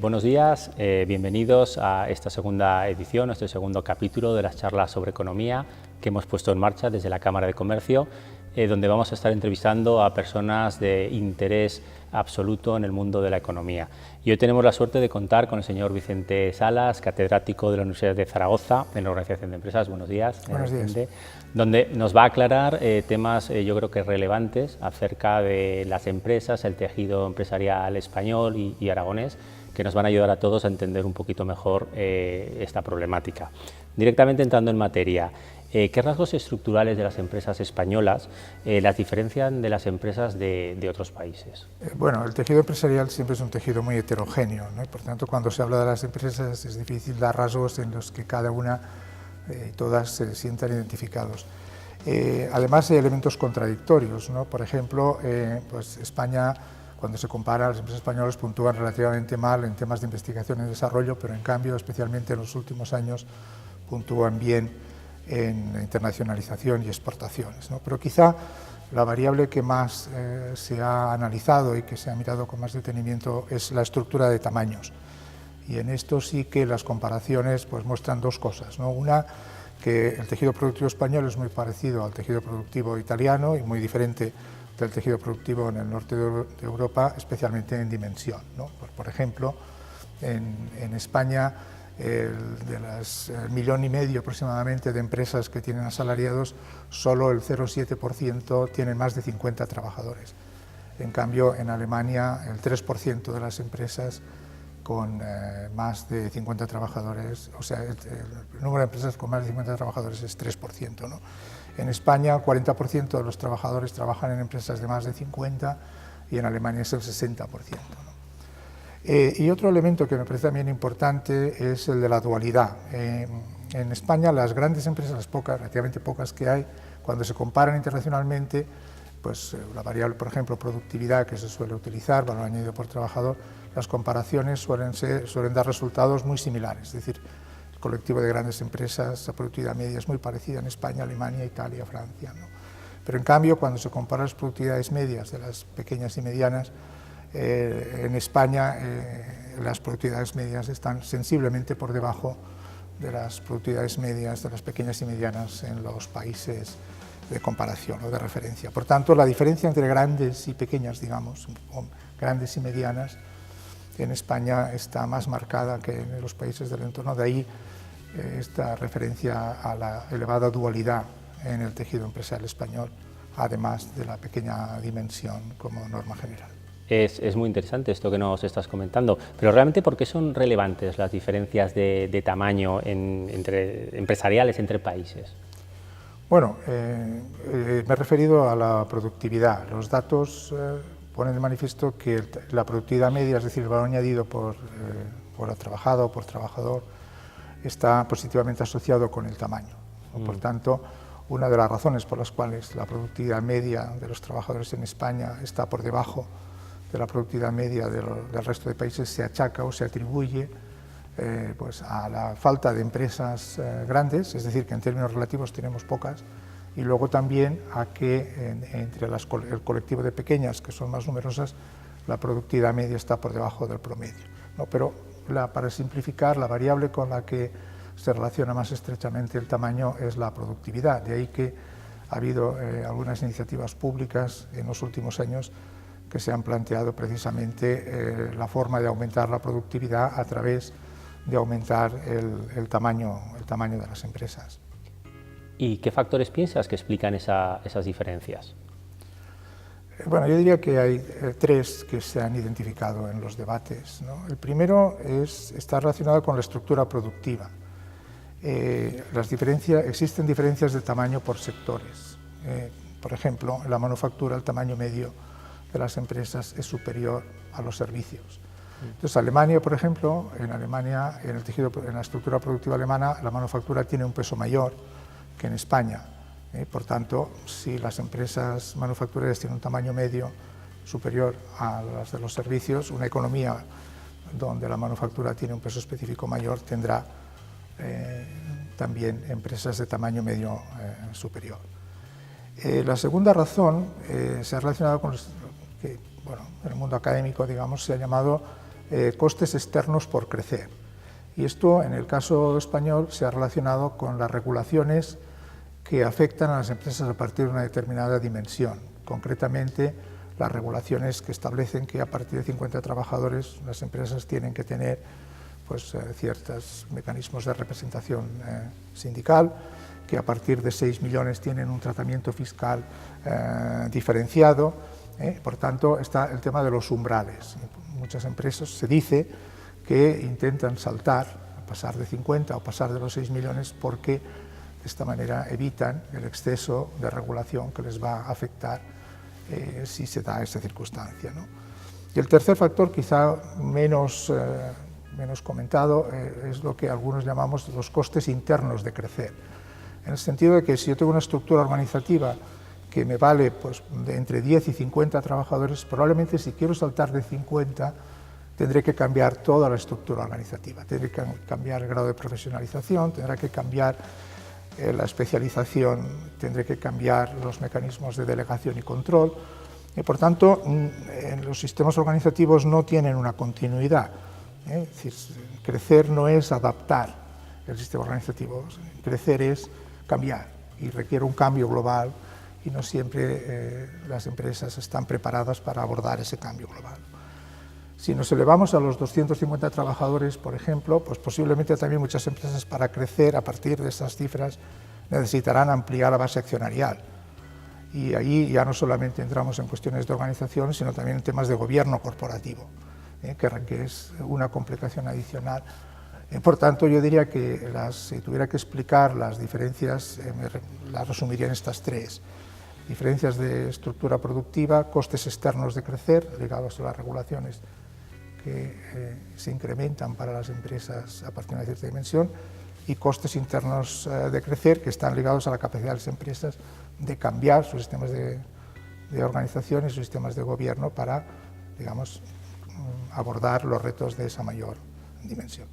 Buenos días, bienvenidos a esta segunda edición, a este segundo capítulo de las charlas sobre economía que hemos puesto en marcha desde la Cámara de Comercio, donde vamos a estar entrevistando a personas de interés absoluto en el mundo de la economía. Y hoy tenemos la suerte de contar con el señor Vicente Salas, catedrático de la Universidad de Zaragoza, en la Organización de Empresas. Buenos días. Buenos días. Donde nos va a aclarar temas yo creo que relevantes acerca de las empresas, el tejido empresarial español y aragonés, que nos van a ayudar a todos a entender un poquito mejor esta problemática. Directamente entrando en materia, ¿qué rasgos estructurales de las empresas españolas las diferencian de las empresas de otros países? Bueno, el tejido empresarial siempre es un tejido muy heterogéneo, ¿no? Y por tanto, cuando se habla de las empresas es difícil dar rasgos en los que cada una, todas se sientan identificados. Además hay elementos contradictorios, ¿no? Por ejemplo, pues España, cuando se compara, las empresas españolas puntúan relativamente mal en temas de investigación y desarrollo, pero en cambio, especialmente en los últimos años, puntúan bien en internacionalización y exportaciones, ¿no? Pero quizá la variable que más se ha analizado y que se ha mirado con más detenimiento es la estructura de tamaños. Y en esto sí que las comparaciones pues, muestran dos cosas, ¿no? Una, que el tejido productivo español es muy parecido al tejido productivo italiano y muy diferente del tejido productivo en el norte de Europa, especialmente en dimensión, ¿no? Por ejemplo, en España, de las 1,5 millones aproximadamente de empresas que tienen asalariados, solo el 0,7% tienen más de 50 trabajadores. En cambio, en Alemania, el 3% de las empresas con más de 50 trabajadores, o sea, el número de empresas con más de 50 trabajadores es 3%, ¿no? En España, el 40% de los trabajadores trabajan en empresas de más de 50 y en Alemania es el 60%, ¿no? Y otro elemento que me parece también importante es el de la dualidad. En España, las grandes empresas, las pocas, relativamente pocas que hay, cuando se comparan internacionalmente, pues la variable, por ejemplo, productividad que se suele utilizar, valor añadido por trabajador, las comparaciones suelen dar resultados muy similares. Es decir, el colectivo de grandes empresas, la productividad media es muy parecida en España, Alemania, Italia, Francia, ¿no? Pero en cambio, cuando se comparan las productividades medias de las pequeñas y medianas, en España las productividades medias están sensiblemente por debajo de las productividades medias de las pequeñas y medianas en los países de comparación o de referencia. Por tanto, la diferencia entre grandes y pequeñas, digamos, o grandes y medianas, en España está más marcada que en los países del entorno. De ahí esta referencia a la elevada dualidad en el tejido empresarial español, además de la pequeña dimensión como norma general. Es muy interesante esto que nos estás comentando, pero realmente ¿por qué son relevantes las diferencias de tamaño empresariales entre países? Bueno, me he referido a la productividad. Los datos ponen de manifiesto que la productividad media, es decir, el valor añadido por trabajado o por trabajador, está positivamente asociado con el tamaño. Por tanto, una de las razones por las cuales la productividad media de los trabajadores en España está por debajo de la productividad media del resto de países se achaca o se atribuye pues a la falta de empresas grandes, es decir, que en términos relativos tenemos pocas, y luego también a que entre el colectivo de pequeñas, que son más numerosas, la productividad media está por debajo del promedio, ¿no? Pero para simplificar, la variable con la que se relaciona más estrechamente el tamaño es la productividad, de ahí que ha habido algunas iniciativas públicas en los últimos años que se han planteado precisamente la forma de aumentar la productividad a través de aumentar el tamaño de las empresas. ¿Y qué factores piensas que explican esas diferencias? Bueno, yo diría que hay tres que se han identificado en los debates, ¿no? El primero está relacionado con la estructura productiva. Existen diferencias de tamaño por sectores. Por ejemplo, en la manufactura el tamaño medio de las empresas es superior a los servicios. Entonces, Alemania, por ejemplo, en la estructura productiva alemana, la manufactura tiene un peso mayor que en España. Por tanto, si las empresas manufactureras tienen un tamaño medio superior a las de los servicios, una economía donde la manufactura tiene un peso específico mayor tendrá también empresas de tamaño medio superior. La segunda razón se ha relacionado con que, bueno, en el mundo académico, digamos, se ha llamado costes externos por crecer. Y esto, en el caso español, se ha relacionado con las regulaciones que afectan a las empresas a partir de una determinada dimensión. Concretamente, las regulaciones que establecen que a partir de 50 trabajadores las empresas tienen que tener pues, ciertos mecanismos de representación sindical, que a partir de 6 millones tienen un tratamiento fiscal diferenciado. Por tanto, está el tema de los umbrales. Muchas empresas se dice que intentan saltar, pasar de 50 o pasar de los 6 millones porque de esta manera evitan el exceso de regulación que les va a afectar si se da esa circunstancia, ¿no? Y el tercer factor, quizá menos comentado, es lo que algunos llamamos los costes internos de crecer. En el sentido de que si yo tengo una estructura organizativa que me vale pues, de entre 10 y 50 trabajadores, probablemente si quiero saltar de 50 tendré que cambiar toda la estructura organizativa, tendré que cambiar el grado de profesionalización, tendrá que cambiar la especialización, tendré que cambiar los mecanismos de delegación y control. Y por tanto, los sistemas organizativos no tienen una continuidad. Es decir, crecer no es adaptar el sistema organizativo, crecer es cambiar y requiere un cambio global y no siempre las empresas están preparadas para abordar ese cambio global. Si nos elevamos a los 250 trabajadores, por ejemplo, pues posiblemente también muchas empresas para crecer a partir de esas cifras necesitarán ampliar la base accionarial. Y ahí ya no solamente entramos en cuestiones de organización, sino también en temas de gobierno corporativo, que es una complicación adicional. Por tanto, yo diría que si tuviera que explicar las diferencias, las resumiría en estas tres. Diferencias de estructura productiva, costes externos de crecer, ligados a las regulaciones que se incrementan para las empresas a partir de una cierta dimensión, y costes internos de crecer que están ligados a la capacidad de las empresas de cambiar sus sistemas de organización y sus sistemas de gobierno para, digamos, abordar los retos de esa mayor dimensión.